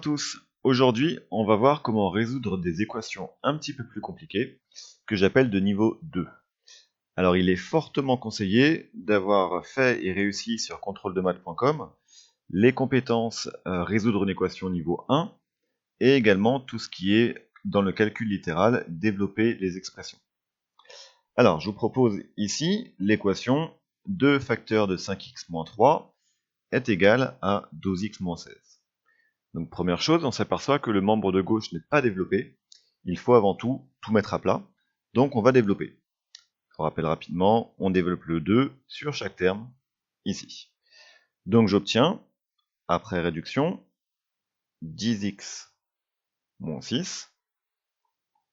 à tous. Aujourd'hui, on va voir comment résoudre des équations un petit peu plus compliquées, que j'appelle de niveau 2. Alors, il est fortement conseillé d'avoir fait et réussi sur contrôledemaths.com les compétences résoudre une équation niveau 1, et également tout ce qui est, dans le calcul littéral, développer les expressions. Alors, je vous propose ici l'équation 2 facteurs de 5x moins 3 est égal à 12x moins 16. Donc première chose, on s'aperçoit que le membre de gauche n'est pas développé. Il faut avant tout mettre à plat. Donc on va développer. Je vous rappelle rapidement, on développe le 2 sur chaque terme, ici. Donc j'obtiens, après réduction, 10x moins 6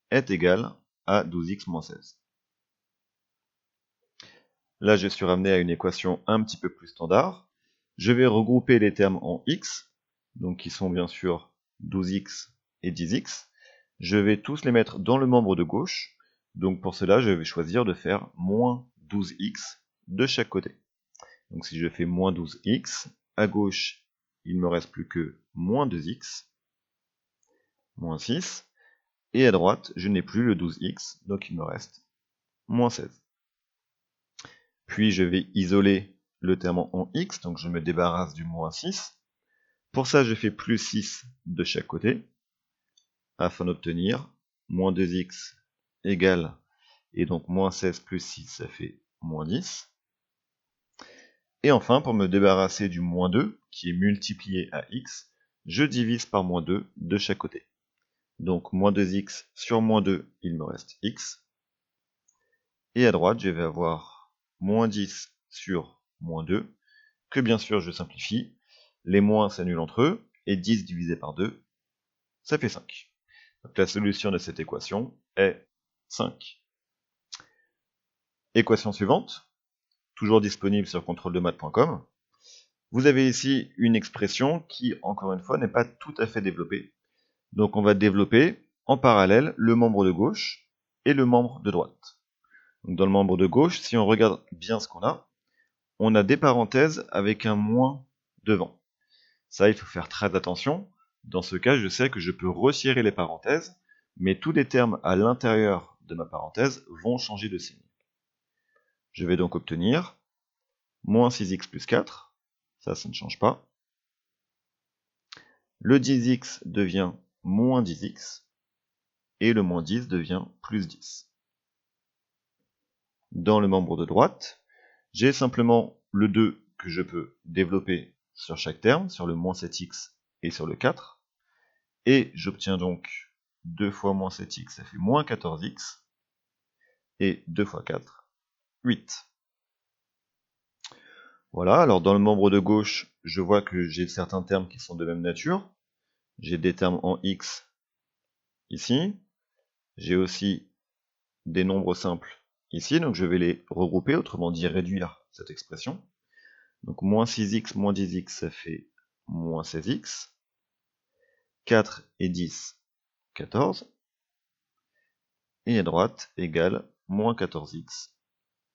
est égal à 12x moins 16. Là, je suis ramené à une équation un petit peu plus standard. Je vais regrouper les termes en x, donc qui sont bien sûr 12x et 10x. Je vais tous les mettre dans le membre de gauche. Donc pour cela, je vais choisir de faire moins 12x de chaque côté. Donc si je fais moins 12x, à gauche, il ne me reste plus que moins 2x, moins 6. Et à droite, je n'ai plus le 12x, donc il me reste moins 16. Puis je vais isoler le terme en x, donc je me débarrasse du moins 6. Pour ça, je fais plus 6 de chaque côté, afin d'obtenir moins 2x égale, et donc moins 16 plus 6, ça fait moins 10. Et enfin, pour me débarrasser du moins 2, qui est multiplié à x, je divise par moins 2 de chaque côté. Donc moins 2x sur moins 2, il me reste x. Et à droite, je vais avoir moins 10 sur moins 2, que bien sûr je simplifie. Les moins s'annulent entre eux, et 10 divisé par 2, ça fait 5. Donc la solution de cette équation est 5. Équation suivante, toujours disponible sur contrôledemaths.com. Vous avez ici une expression qui, encore une fois, n'est pas tout à fait développée. Donc on va développer en parallèle le membre de gauche et le membre de droite. Donc dans le membre de gauche, si on regarde bien ce qu'on a, on a des parenthèses avec un moins devant. Ça, il faut faire très attention. Dans ce cas, je sais que je peux retirer les parenthèses, mais tous les termes à l'intérieur de ma parenthèse vont changer de signe. Je vais donc obtenir moins 6x plus 4, ça ne change pas. Le 10x devient moins 10x, et le moins 10 devient plus 10. Dans le membre de droite, j'ai simplement le 2 que je peux développer sur chaque terme, sur le moins 7x et sur le 4, et j'obtiens donc 2 fois moins 7x, ça fait moins 14x, et 2 fois 4, 8. Voilà, alors dans le membre de gauche, je vois que j'ai certains termes qui sont de même nature. J'ai des termes en x ici. J'ai aussi des nombres simples ici, donc je vais les regrouper, autrement dit réduire cette expression. Donc moins 6x moins 10x, ça fait moins 16x. 4 et 10, 14. Et à droite, égale moins 14x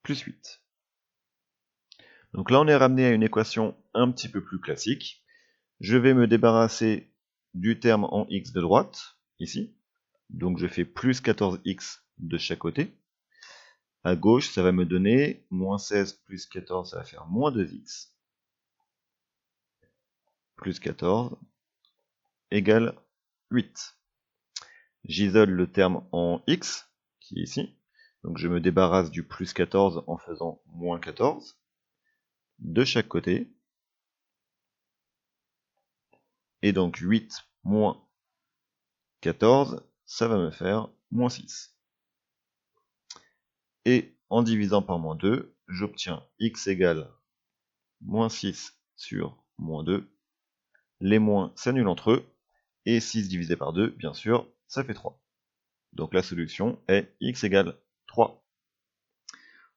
plus 8. Donc là, on est ramené à une équation un petit peu plus classique. Je vais me débarrasser du terme en x de droite, ici. Donc je fais plus 14x de chaque côté. À gauche, ça va me donner moins 16 plus 14, ça va faire moins 2x. Plus 14 égale 8. J'isole le terme en x, qui est ici. Donc je me débarrasse du plus 14 en faisant moins 14 de chaque côté. Et donc 8 moins 14, ça va me faire moins 6. Et en divisant par moins 2, j'obtiens x égale moins 6 sur moins 2. Les moins s'annulent entre eux. Et 6 divisé par 2, bien sûr, ça fait 3. Donc la solution est x égale 3.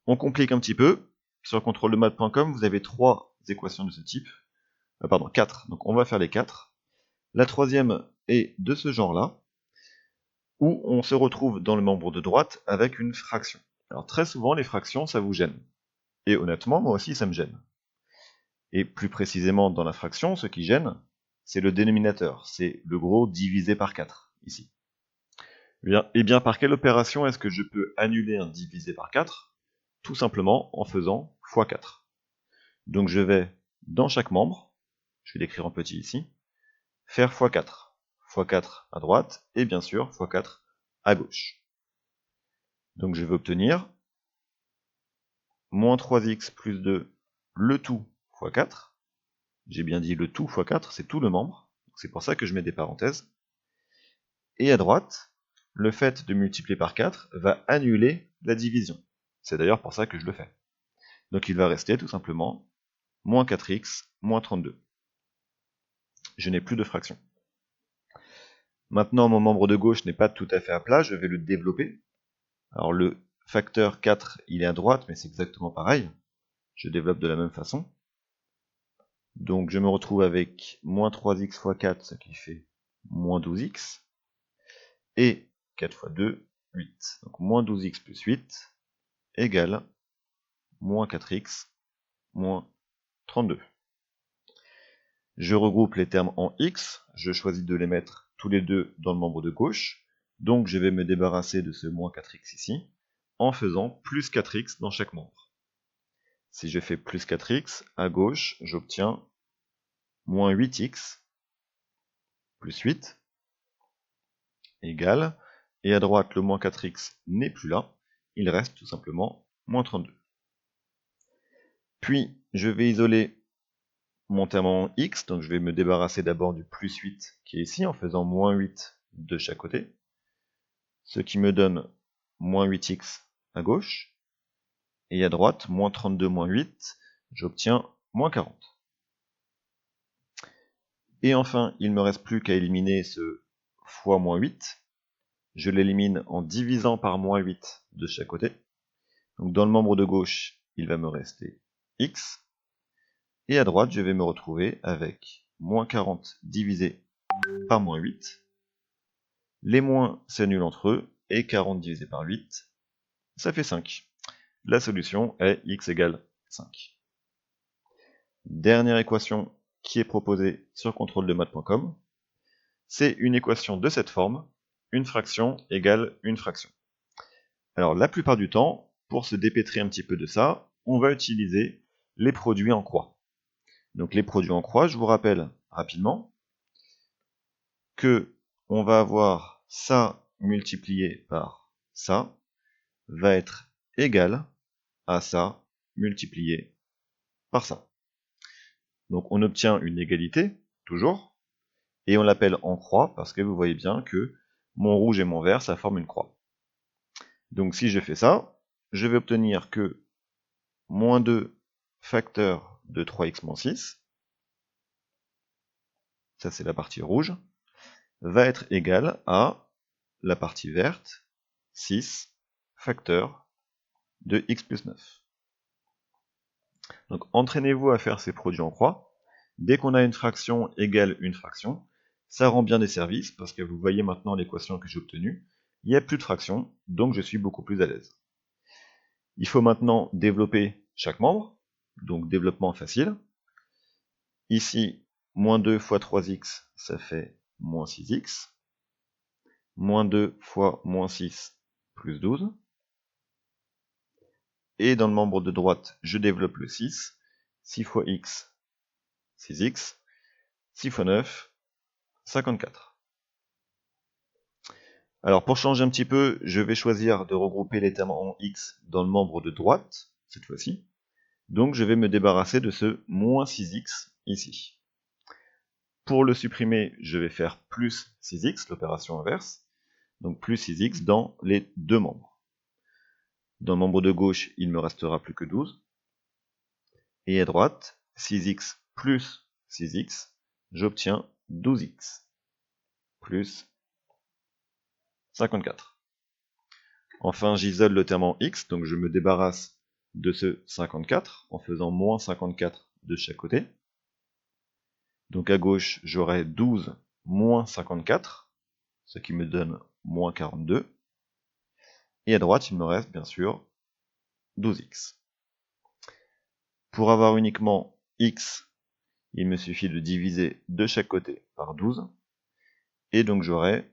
On complique un petit peu. Sur contrôledemaths.com, vous avez 3 équations de ce type. Pardon, 4. Donc on va faire les 4. La troisième est de ce genre-là, où on se retrouve dans le membre de droite avec une fraction. Alors très souvent, les fractions, ça vous gêne. Et honnêtement, moi aussi, ça me gêne. Et plus précisément, dans la fraction, ce qui gêne, c'est le dénominateur, c'est le gros divisé par 4, ici. Eh bien, par quelle opération est-ce que je peux annuler un divisé par 4? Tout simplement en faisant x4. Donc je vais, dans chaque membre, je vais l'écrire en petit ici, faire x4. x4 à droite, et bien sûr x4 à gauche. Donc je vais obtenir moins 3x plus 2, le tout fois 4. J'ai bien dit le tout fois 4, c'est tout le membre. C'est pour ça que je mets des parenthèses. Et à droite, le fait de multiplier par 4 va annuler la division. C'est d'ailleurs pour ça que je le fais. Donc il va rester tout simplement moins 4x moins 32. Je n'ai plus de fraction. Maintenant, mon membre de gauche n'est pas tout à fait à plat, je vais le développer. Alors le facteur 4, il est à droite, mais c'est exactement pareil. Je développe de la même façon. Donc je me retrouve avec moins 3x fois 4, ce qui fait moins 12x. Et 4 fois 2, 8. Donc moins 12x plus 8 égale moins 4x moins 32. Je regroupe les termes en x, je choisis de les mettre tous les deux dans le membre de gauche, donc je vais me débarrasser de ce moins 4x ici, en faisant plus 4x dans chaque membre. Si je fais plus 4x, à gauche, j'obtiens moins 8x plus 8 égale, et à droite, le moins 4x n'est plus là, il reste tout simplement moins 32. Puis, je vais isoler mon terme en x, donc je vais me débarrasser d'abord du plus 8 qui est ici, en faisant moins 8 de chaque côté, ce qui me donne moins 8x à gauche, et à droite, moins 32 moins 8, j'obtiens moins 40. Et enfin, il ne me reste plus qu'à éliminer ce fois moins 8, je l'élimine en divisant par moins 8 de chaque côté, donc dans le membre de gauche, il va me rester x, et à droite, je vais me retrouver avec moins 40 divisé par moins 8. Les moins s'annulent entre eux, et 40 divisé par 8, ça fait 5. La solution est x égale 5. Dernière équation qui est proposée sur contrôle de maths.com, c'est une équation de cette forme, une fraction égale une fraction. Alors la plupart du temps, pour se dépêtrer un petit peu de ça, on va utiliser les produits en croix. Donc les produits en croix, je vous rappelle rapidement que on va avoir ça multiplié par ça va être égal à ça multiplié par ça. Donc on obtient une égalité, toujours, et on l'appelle en croix parce que vous voyez bien que mon rouge et mon vert, ça forme une croix. Donc si je fais ça, je vais obtenir que moins 2 facteur de 3x moins 6, ça c'est la partie rouge, va être égal à la partie verte, 6 facteur de x plus 9. Donc entraînez-vous à faire ces produits en croix. Dès qu'on a une fraction égale une fraction, ça rend bien des services, parce que vous voyez maintenant l'équation que j'ai obtenue. Il n'y a plus de fraction, donc je suis beaucoup plus à l'aise. Il faut maintenant développer chaque membre, donc développement facile. Ici, moins 2 fois 3x, ça fait moins 6x. Moins 2 fois moins 6, plus 12. Et dans le membre de droite, je développe le 6. 6 fois x, 6x. 6 fois 9, 54. Alors pour changer un petit peu, je vais choisir de regrouper les termes en x dans le membre de droite, cette fois-ci. Donc je vais me débarrasser de ce moins 6x ici. Pour le supprimer, je vais faire plus 6x, l'opération inverse. Donc plus 6x dans les deux membres. Dans le membre de gauche, il ne me restera plus que 12. Et à droite, 6x plus 6x, j'obtiens 12x plus 54. Enfin, j'isole le terme en x, donc je me débarrasse de ce 54 en faisant moins 54 de chaque côté. Donc à gauche, j'aurai 12 moins 54, ce qui me donne moins 42. Et à droite, il me reste bien sûr 12x. Pour avoir uniquement x, il me suffit de diviser de chaque côté par 12, et donc j'aurai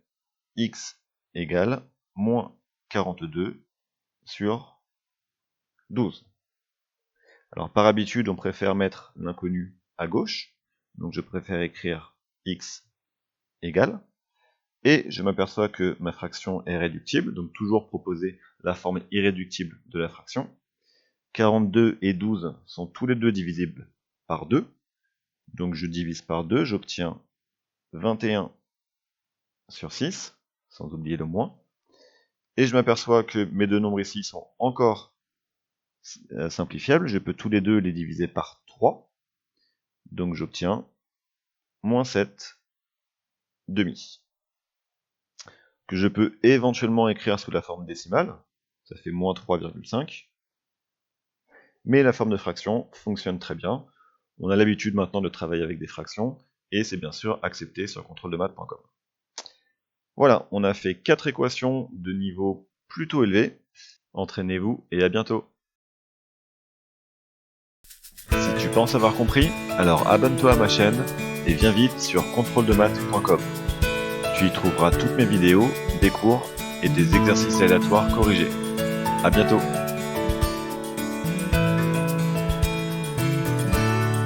x égale moins 42 sur 12. Alors par habitude, on préfère mettre l'inconnu à gauche, donc je préfère écrire x égale, et je m'aperçois que ma fraction est réductible, donc toujours proposer la forme irréductible de la fraction. 42 et 12 sont tous les deux divisibles par 2, donc je divise par 2, j'obtiens 21 sur 6, sans oublier le moins, et je m'aperçois que mes deux nombres ici sont encore simplifiables, je peux tous les deux les diviser par 3, donc j'obtiens moins 7 demi, que je peux éventuellement écrire sous la forme décimale, ça fait moins 3,5, mais la forme de fraction fonctionne très bien. On a l'habitude maintenant de travailler avec des fractions, et c'est bien sûr accepté sur contrôle-de-maths.com. Voilà, on a fait 4 équations de niveau plutôt élevé. Entraînez-vous et à bientôt. Si tu penses avoir compris, alors abonne-toi à ma chaîne et viens vite sur contrôle-de-maths.com. Tu y trouveras toutes mes vidéos, des cours et des exercices aléatoires corrigés. A bientôt.